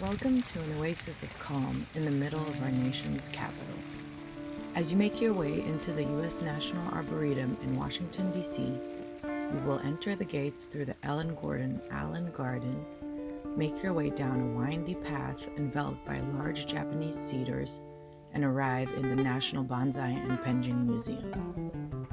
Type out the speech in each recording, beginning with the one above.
Welcome to an oasis of calm in the middle of our nation's capital. As you make your way into the U.S. National Arboretum in Washington, D.C., you will enter the gates through the Ellen Gordon Allen Garden, make your way down a windy path enveloped by large Japanese cedars, and arrive in the National Bonsai Penjing Museum.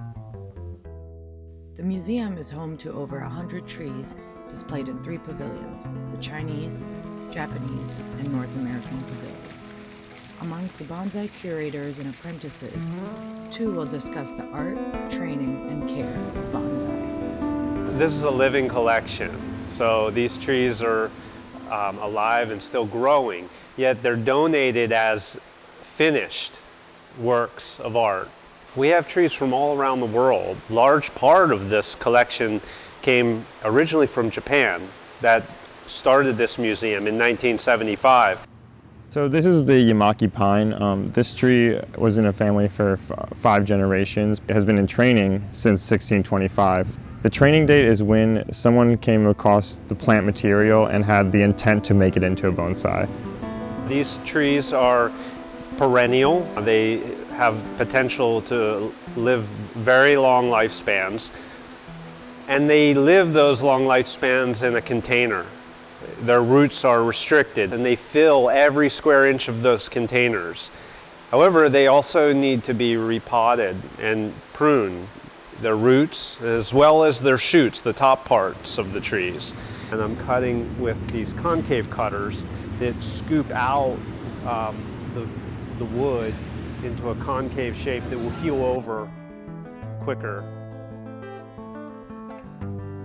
The museum is home to over 100 trees displayed in 3 pavilions, the Chinese, Japanese, and North American pavilion. Amongst the bonsai curators and apprentices, 2 will discuss the art, training, and care of bonsai. This is a living collection, so these trees are alive and still growing, yet they're donated as finished works of art. We have trees from all around the world. Large part of this collection came originally from Japan that started this museum in 1975. So this is the Yamaki pine. This tree was in a family for 5 generations. It has been in training since 1625. The training date is when someone came across the plant material and had the intent to make it into a bonsai. These trees are perennial. They have potential to live very long lifespans, and they live those long lifespans in a container. Their roots are restricted and they fill every square inch of those containers. However, they also need to be repotted and pruned, their roots as well as their shoots, the top parts of the trees. And I'm cutting with these concave cutters that scoop out the wood into a concave shape that will heal over quicker.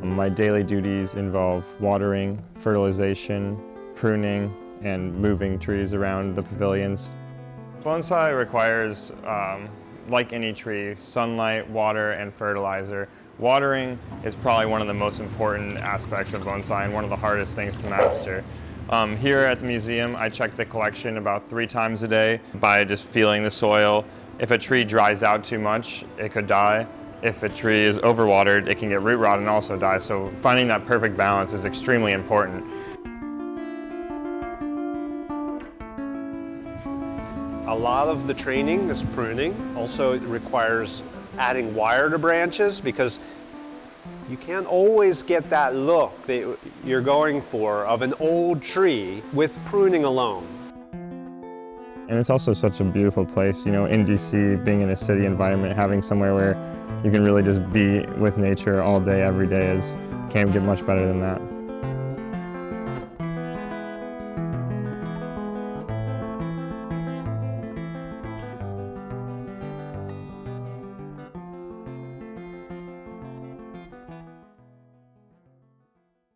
My daily duties involve watering, fertilization, pruning, and moving trees around the pavilions. Bonsai requires, like any tree, sunlight, water, and fertilizer. Watering is probably one of the most important aspects of bonsai and one of the hardest things to master. Here at the museum, I check the collection about 3 times a day by just feeling the soil. If a tree dries out too much, it could die. If a tree is overwatered, it can get root rot and also die. So finding that perfect balance is extremely important. A lot of the training is pruning. Also, it requires adding wire to branches because you can't always get that look that you're going for of an old tree with pruning alone. And it's also such a beautiful place, you know, in DC, being in a city environment, having somewhere where you can really just be with nature all day, every day can't get much better than that.